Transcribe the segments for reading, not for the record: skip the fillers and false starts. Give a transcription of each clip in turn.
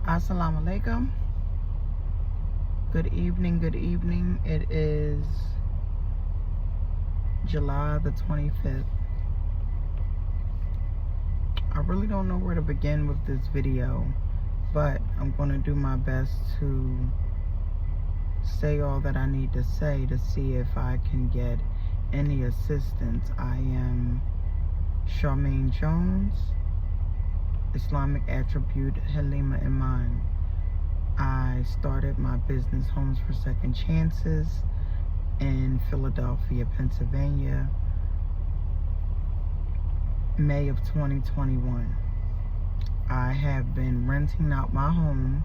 Assalamu alaikum. Good evening, good evening. It is July the 25th. I really don't know where to begin with this video, but I'm going to do my best to say all that I need to say to see if I can get any assistance. I am Charmaine Jones, Islamic attribute Halima Iman. I started my business, Homes for Second Chances, in Philadelphia, Pennsylvania, May of 2021. I have been renting out my home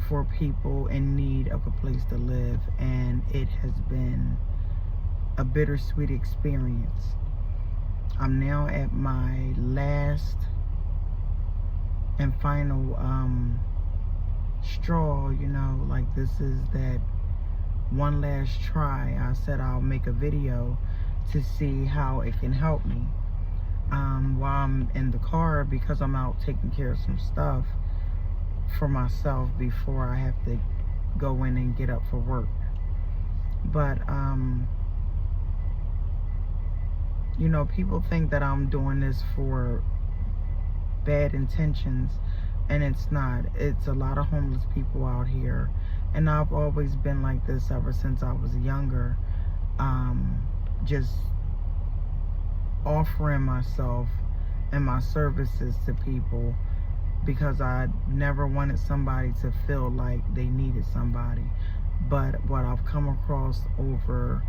for people in need of a place to live, and it has been a bittersweet experience. I'm now at my last and final straw, like this is that one last try. I said I'll make a video to see how it can help me while I'm in the car, because I'm out taking care of some stuff for myself before I have to go in and get up for work. But people think that I'm doing this for bad intentions, and it's not. It's a lot of homeless people out here, and I've always been like this ever since I was younger, just offering myself and my services to people because I never wanted somebody to feel like they needed somebody. But what I've come across over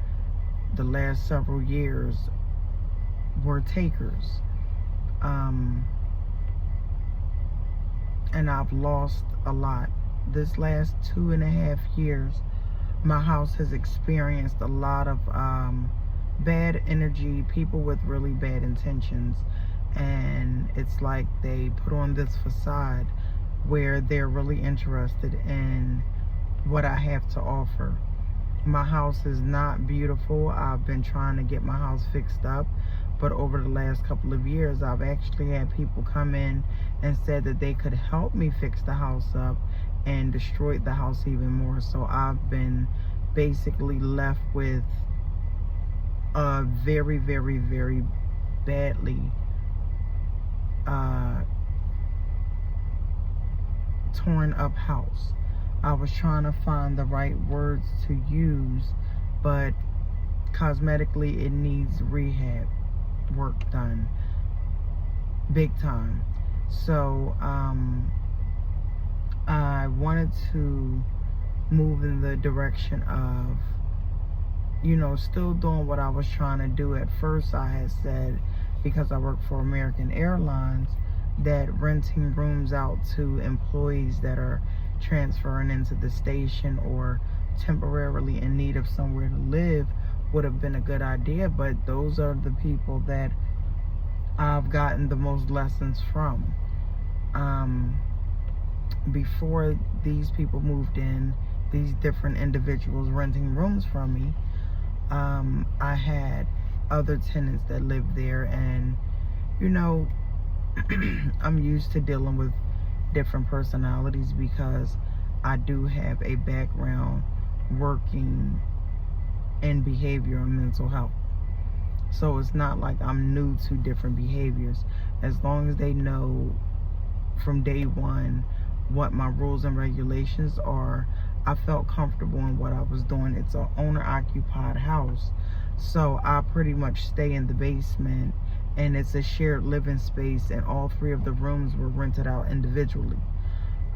the last several years were takers, and I've lost a lot. This last 2.5 years, my house has experienced a lot of bad energy, people with really bad intentions, and it's like they put on this facade where they're really interested in what I have to offer. My house is not beautiful. I've been trying to get my house fixed up, but over the last couple of years, I've actually had people come in and said that they could help me fix the house up and destroyed the house even more. So I've been basically left with a very, very, very badly torn up house. I was trying to find the right words to use, but cosmetically it needs rehab work done big time. So I wanted to move in the direction of still doing what I was trying to do. At first I had said, because I work for American Airlines, that renting rooms out to employees that are transferring into the station or temporarily in need of somewhere to live would have been a good idea, but those are the people that I've gotten the most lessons from. Before these people moved in, these different individuals renting rooms from me, I had other tenants that lived there, and I'm used to dealing with different personalities because I do have a background working in behavior and mental health. So it's not like I'm new to different behaviors. As long as they know from day one what my rules and regulations are, I felt comfortable in what I was doing. It's an owner-occupied house, so I pretty much stay in the basement, and it's a shared living space, and all 3 of the rooms were rented out individually.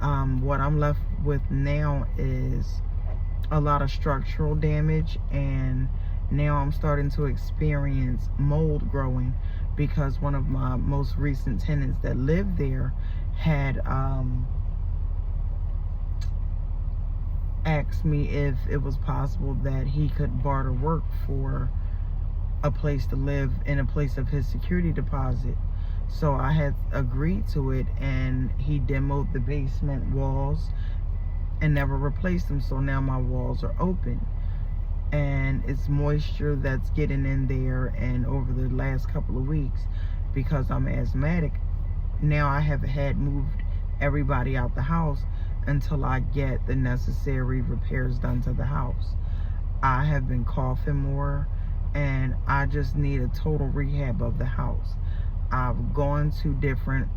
What I'm left with now is a lot of structural damage, and now I'm starting to experience mold growing because one of my most recent tenants that lived there had asked me if it was possible that he could barter work for a place to live in a place of his security deposit. So I had agreed to it, and he demoed the basement walls and never replaced them. So now my walls are open, and it's moisture that's getting in there. And over the last couple of weeks, because I'm asthmatic, now I have had moved everybody out the house until I get the necessary repairs done to the house. I have been coughing more, and I just need a total rehab of the house. I've gone to different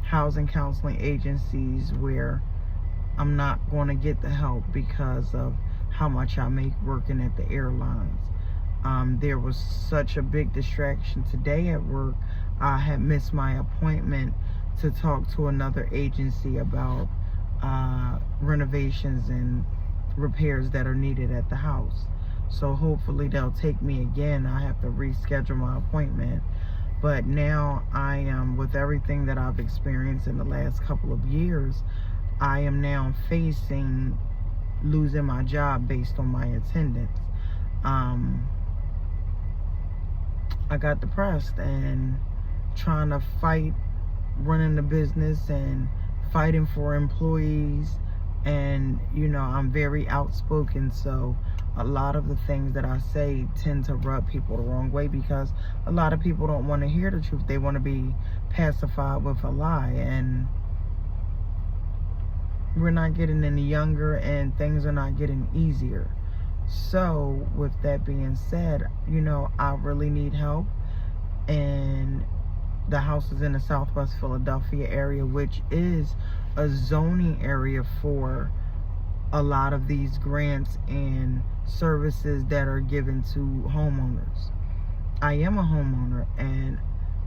housing counseling agencies where I'm not going to get the help because of how much I make working at the airlines. There was such a big distraction today at work. I had missed my appointment to talk to another agency about renovations and repairs that are needed at the house. So hopefully they'll take me again. I have to reschedule my appointment. But now I am, with everything that I've experienced in the last couple of years, I am now facing losing my job based on my attendance. I got depressed and trying to fight running the business and fighting for employees, and I'm very outspoken, so a lot of the things that I say tend to rub people the wrong way because a lot of people don't want to hear the truth. They want to be pacified with a lie, and we're not getting any younger and things are not getting easier. So with that being said, I really need help, and the house is in the Southwest Philadelphia area, which is a zoning area for a lot of these grants and services that are given to homeowners. I am a homeowner and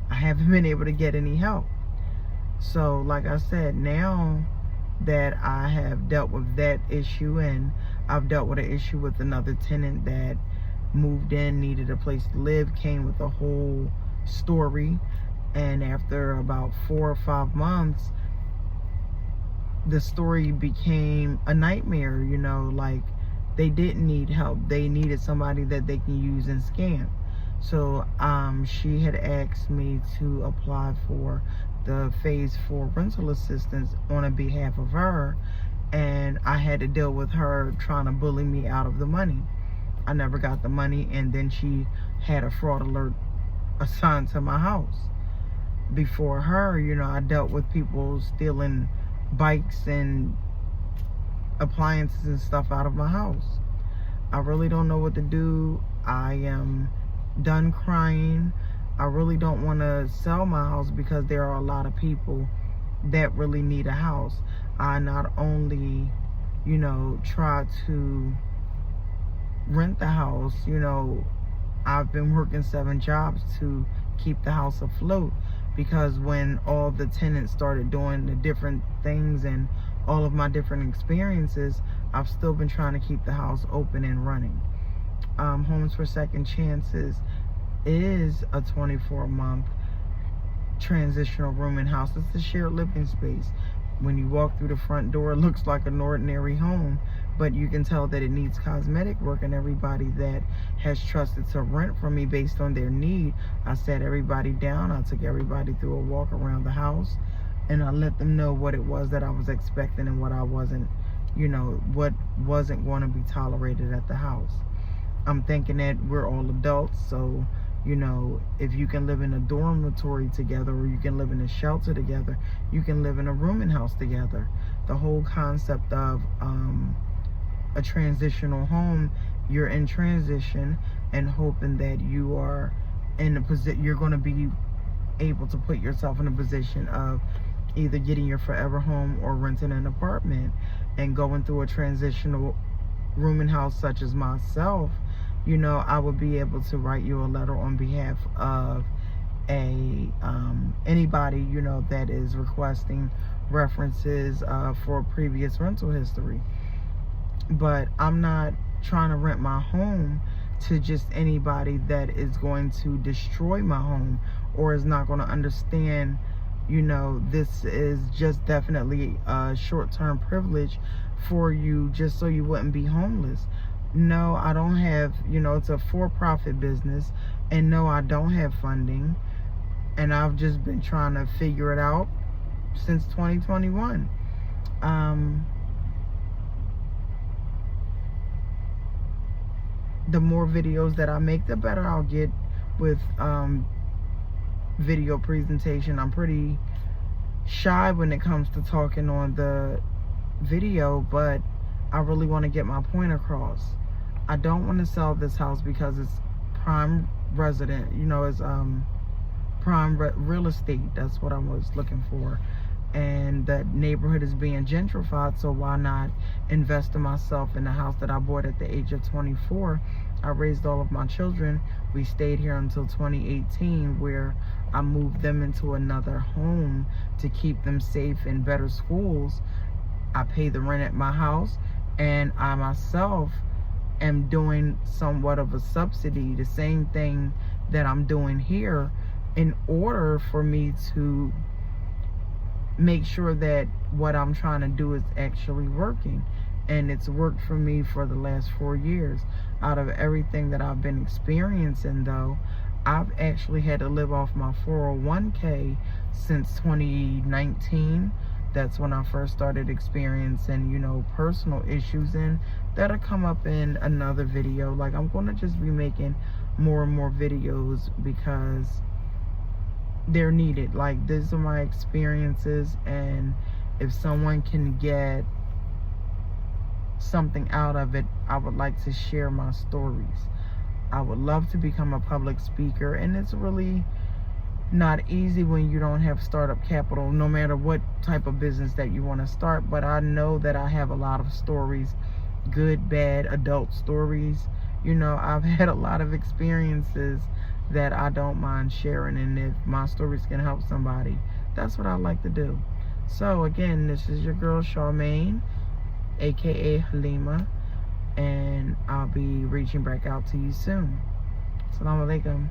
I haven't been able to get any help. So like I said, now that I have dealt with that issue, and I've dealt with an issue with another tenant that moved in, needed a place to live, came with a whole story, and after about 4 or 5 months, the story became a nightmare. Like, they didn't need help, they needed somebody that they can use and scam. So she had asked me to apply for the phase 4 rental assistance on behalf of her, and I had to deal with her trying to bully me out of the money. I never got the money, and then she had a fraud alert assigned to my house. Before her, I dealt with people stealing bikes and appliances and stuff out of my house. I really don't know what to do. I am done crying. I really don't want to sell my house because there are a lot of people that really need a house. I not only, try to rent the house, I've been working 7 jobs to keep the house afloat, because when all the tenants started doing the different things and all of my different experiences, I've still been trying to keep the house open and running. Homes for Second Chances is a 24-month transitional room and house. It's a shared living space. When you walk through the front door, it looks like an ordinary home, but you can tell that it needs cosmetic work, and everybody that has trusted to rent from me based on their need, I sat everybody down, I took everybody through a walk around the house, and I let them know what it was that I was expecting and what I wasn't, what wasn't going to be tolerated at the house. I'm thinking that we're all adults, so if you can live in a dormitory together, or you can live in a shelter together, you can live in a rooming house together. The whole concept of a transitional home, you're in transition and hoping that you are in a position, you're going to be able to put yourself in a position of either getting your forever home or renting an apartment. And going through a transitional rooming house such as myself, I would be able to write you a letter on behalf of anybody that is requesting references for previous rental history. But I'm not trying to rent my home to just anybody that is going to destroy my home or is not going to understand, this is just definitely a short-term privilege for you just so you wouldn't be homeless. No, I don't have, it's a for-profit business, and no, I don't have funding, and I've just been trying to figure it out since 2021. The more videos that I make, the better I'll get with video presentation. I'm pretty shy when it comes to talking on the video, but I really want to get my point across. I don't want to sell this house because it's prime resident, you know, it's prime real estate. That's what I was looking for. And that neighborhood is being gentrified, so why not invest in myself in the house that I bought at the age of 24. I raised all of my children. We stayed here until 2018, where I moved them into another home to keep them safe in better schools. I pay the rent at my house, and I myself am doing somewhat of a subsidy, the same thing that I'm doing here, in order for me to make sure that what I'm trying to do is actually working. And it's worked for me for the last 4 years. Out of everything that I've been experiencing, though, I've actually had to live off my 401k since 2019. That's when I first started experiencing, you know, personal issues, and that'll come up in another video. Like, I'm going to just be making more and more videos because they're needed. Like, these are my experiences, and if someone can get something out of it, I would like to share my stories. I would love to become a public speaker, and it's really not easy when you don't have startup capital, no matter what type of business that you want to start. But I know that I have a lot of stories, good, bad, adult stories. You know, I've had a lot of experiences that I don't mind sharing, and if my stories can help somebody, that's what I like to do. So again, this is your girl Charmaine, aka Halima, and I'll be reaching back out to you soon. Assalamu alaikum.